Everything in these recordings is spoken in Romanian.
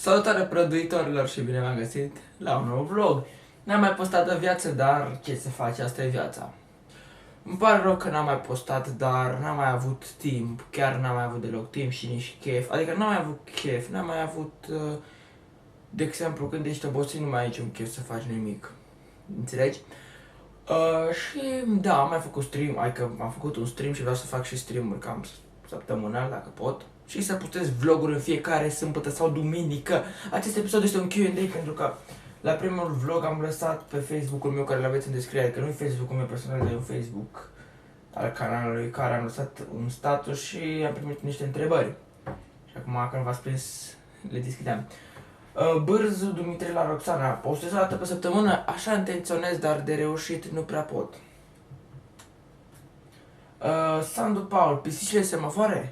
Salutare prăduitorilor și bine v-am găsit la un nou vlog. N-am mai postat de viață, dar ce se face, asta e viața. Îmi pare rău că n-am mai postat, dar n-am mai avut timp, chiar n-am mai avut deloc timp și nici chef. Adică n-am mai avut chef, n-am mai avut, de exemplu, când ești obosit nu mai ai niciun chef să faci nimic. Înțelegi? Și da, am mai făcut stream, adică am făcut un stream și vreau să fac și stream-uri cam săptămânal, dacă pot. Și să postez vloguri în fiecare sâmbătă sau duminică. Acest episod este un Q&A pentru că la primul vlog am lăsat pe Facebook-ul meu, care l-aveți în descriere, că nu e Facebook-ul meu personal, dar e un Facebook al canalului, care am lăsat un status și am primit niște întrebări. Și acum când v-ați prins, le discutăm. Bârzu Dumitrie la Roxana, postez o dată pe săptămână, așa intenționez, dar de reușit nu prea pot. Sandu Paul, pisicile semafoare?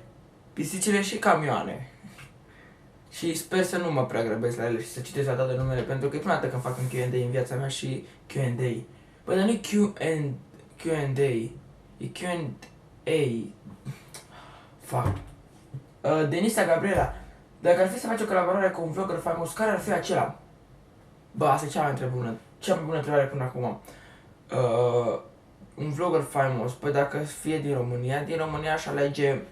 Pisicile și camioane. Și sper să nu mă prea grăbesc la ele și să citesc la toate numele, pentru că e prima dată când fac un Q&A în viața mea și Q&A. Bă, dar nu e Q&A, e Q&A. Fuck. Denisa Gabriela, dacă ar fi să faci o colaborare cu un vlogger faimos, care ar fi acela? Bă, asta e cea mai bună întrebare până acum. Un vlogger faimos, păi dacă fie din România aș alege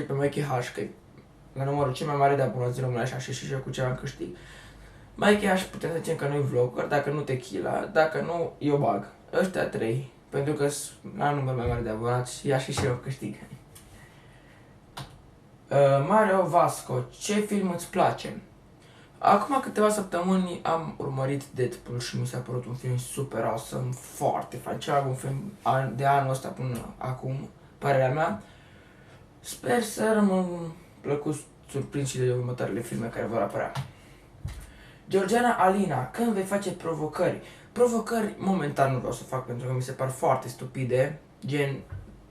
pe Mikey H, că e la numărul cel mai mare de abonați din România și eu cu ceva în câștig. Mikey H putem să zicem că nu e vlogger, dacă nu Tequila, dacă nu eu bag. Ăștia trei, pentru că la număr mai mare de abonați și eu câștig. Mario Vasco, ce film îți place? Acum câteva săptămâni am urmărit Deadpool și mi s-a părut un film super awesome, foarte fain, cel mai bun film de anul ăsta până acum, părerea mea. Sper să rămân plăcut surprins și de următoarele filme care vor apărea. Georgiana Alina, când vei face provocări? Provocări momentan nu vreau să fac pentru că mi se par foarte stupide, gen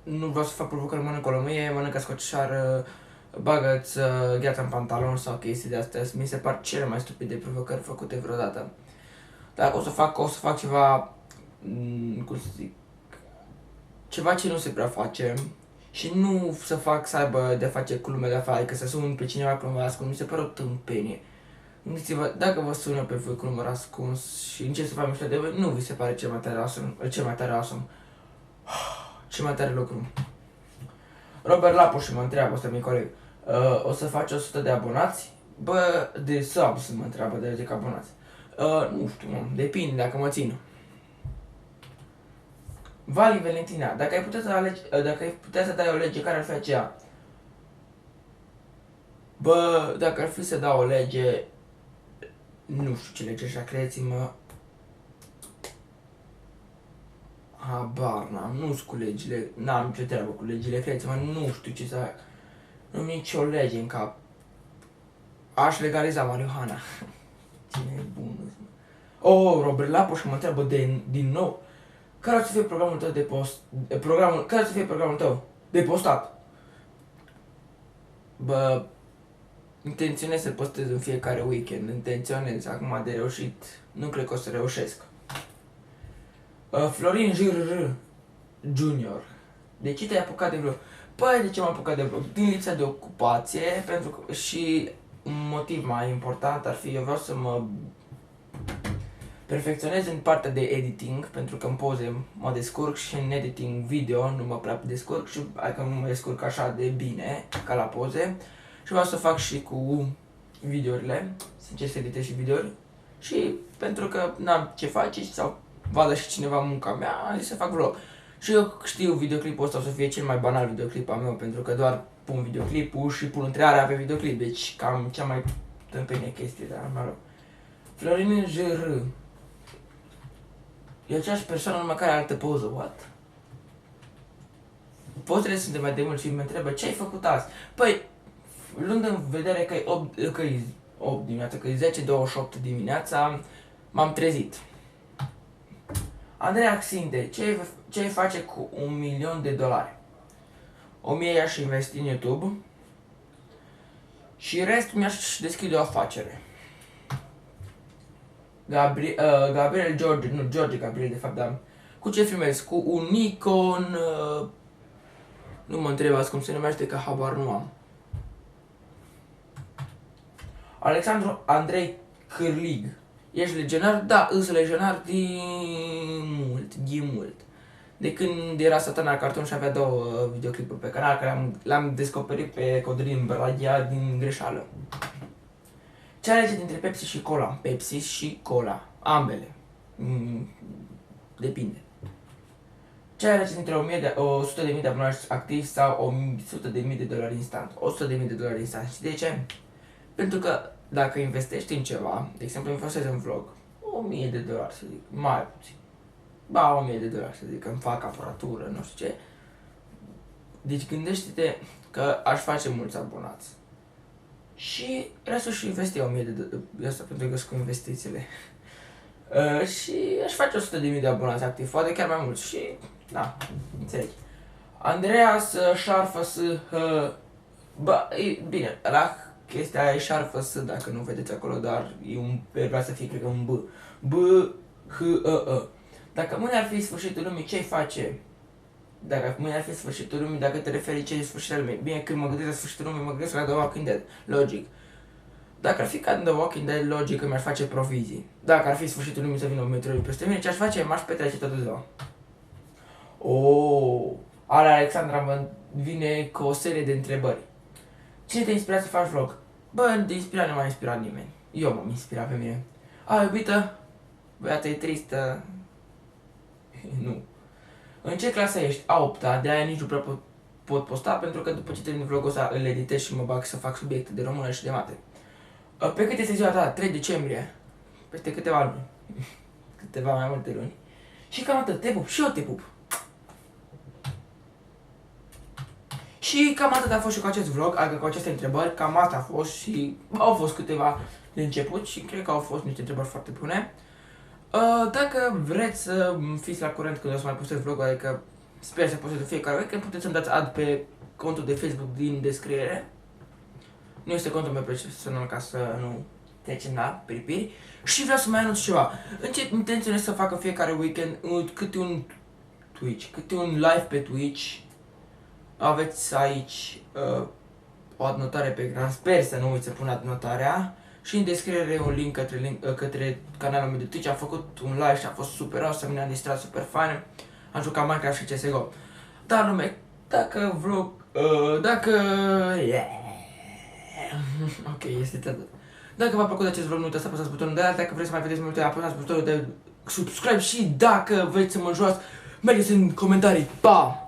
nu vreau să fac provocări, mănânc o lămâie, mănâncă scoțișoară, bagă-ți gheața în pantalon sau chestii de astea, mi se par cele mai stupide provocări făcute vreodată. Dacă o să fac ceva, cum să zic, ceva ce nu se prea face și nu să fac să aibă de face glume de afară, adică să sun pe cineva cu număr ascuns, mi se pare o tâmpenie. Gândiți-vă, dacă vă sună pe voi cu număr ascuns și încerc să fac mișto de voi, nu vi se pare cel mai tare awesome, cel mai tare lucru. Robert Lapuș mă întreabă, ăsta mi coleg, o să faci 100 de abonați? Bă, de subs mă întreabă, de zic abonați. Nu știu, depinde dacă mă țin. Vali Valentina, dacă ai putea să dai o lege, care ar fi aceea? Bă, dacă ar fi să dau o lege, nu știu ce lege așa, credeți-mă. Habar n-am, nu-s cu legile, n-am nicio treabă cu legile, credeți-mă, nu știu ce să fac. Nu am nicio lege în cap. Aș legaliza marihuana. Cine e bun? Oh, Robert Lapuș mă întreabă din nou. Care o să fie programul tău de post... care o să fie programul tău de postat? Bă, intenționez să postez în fiecare weekend, intenționez, acum de reușit, nu cred că o să reușesc. Florin Junior, de ce te-ai apucat de vlog? Păi, de ce m-am apucat de vlog? Din lipsa de ocupație, pentru că și un motiv mai important ar fi, eu vreau să mă perfecționez în partea de editing, pentru că în poze mă descurc și în editing video nu mă prea descurc și adică nu mă descurc așa de bine ca la poze. Și vreau să fac și cu videourile, să încerc să editez și videouri. Și pentru că n-am ce face sau vadă și cineva munca mea, am zis să fac vlog. Și eu știu videoclipul ăsta o să fie cel mai banal videoclip al meu, pentru că doar pun videoclipul și pun întrearea pe videoclip, deci cam cea mai tâmpenie chestie, dar mă rog. Florin Jr. E aceeași persoană, numai care altă poză, what? Pozele sunt de mai demult și mă întrebă ce ai făcut azi? Păi, luând în vedere că e 8 dimineața, că e 10:28 dimineața, m-am trezit. Andrei Axinde, ce ai face cu $1.000.000? 1.000 i-aș investi în YouTube și restul mi-aș deschide o afacere. Gabriel George, nu George Gabriel de fapt, dar cu ce filmez? Cu un Nikon, nu mă întrebați cum se numește, că habar nu am. Alexandru Andrei Cârlig. Ești legionar? Da, îs legionar din mult. De când era Satana Cartoon și avea 2 videoclipuri pe canal, care l-am descoperit pe Codrin Braghia din greșeală. Ce alege dintre Pepsi și Cola? Pepsi și Cola. Ambele. Depinde. Ce alege dintre 100.000 de abonați activi sau 100.000 de dolari instant? 100.000 de dolari instant. Și de ce? Pentru că dacă investești în ceva, de exemplu investezi în vlog, 1.000 de dolari să zic, mai puțin. Ba, 1.000 de dolari să zic, că îmi fac aparatură, nu știu ce. Deci gândește-te că aș face mulți abonați. Și restul și investi 1.000 de asta pentru că sunt cu investițiile. Și aș face 100.000 de abonați activi, poate chiar mai mulți. Și, da, înțelegi. Andreas șarfă s... Bă, bine, la chestia aia e șarfă s, dacă nu vedeți acolo, dar e un... vrea să fie, cred că un B. B, H, E. Dacă mâine ar fi sfârșitul lumii, ce-ai face? Dacă mâine ar fi sfârșitul lumii, dacă te referi ce e sfârșitul lumii? Bine, când mă gândesc la sfârșitul lumii, mă gândesc la The Walking Dead, logic. Dacă ar fi ca The Walking Dead, logic că mi-aș face provizii. Dacă ar fi sfârșitul lumii să vină un meteorit peste mine, ce-aș face? M-aș petrece toată ziua. Ala Alexandra mă vine cu o serie de întrebări. Cine te inspira să faci vlog? Bă, de inspirat nu m-a inspirat nimeni. Eu m-am inspirat pe mine. Iubită, băiată e tristă. Nu. În ce clasă ești? A 8-a, de aia nici nu prea pot posta, pentru că după ce termin vlogul ăsta îl editez și mă bag să fac subiecte de română și de mate. Pe cât este ziua ta? 3 decembrie. Peste câteva luni. Câteva mai multe luni. Și cam atât, te pup, și eu te pup. Și cam atât a fost și cu acest vlog, adică cu aceste întrebări, cam asta a fost și au fost câteva de început și cred că au fost niște întrebări foarte bune. Dacă vreți să fiți la curent când o să mai postez vlogul, adică sper să postez fiecare weekend, puteți să-mi dați ad pe contul de Facebook din descriere. Nu este contul meu personal ca să nu trecem la pripiri. Și vreau să mai anunț ceva. Intenționez să facă fiecare weekend câte un Twitch, câte un live pe Twitch. Aveți aici o adnotare pe ecran, sper să nu uiți să pun adnotarea. Și în descriere un link către canalul meu de Twitch. Am făcut un live și a fost super awesome, ne-am distrat super fain. Am jucat Minecraft și CSGO. Dar lume, dacă vlog, ok, este atât. Dacă v-a plăcut acest vlog, nu uitați să apăsați butonul de like. Dacă vreți să mai vedeți multe, apăsați butonul de subscribe. Și dacă vreți să mă ajutați, mergeți în comentarii. Pa!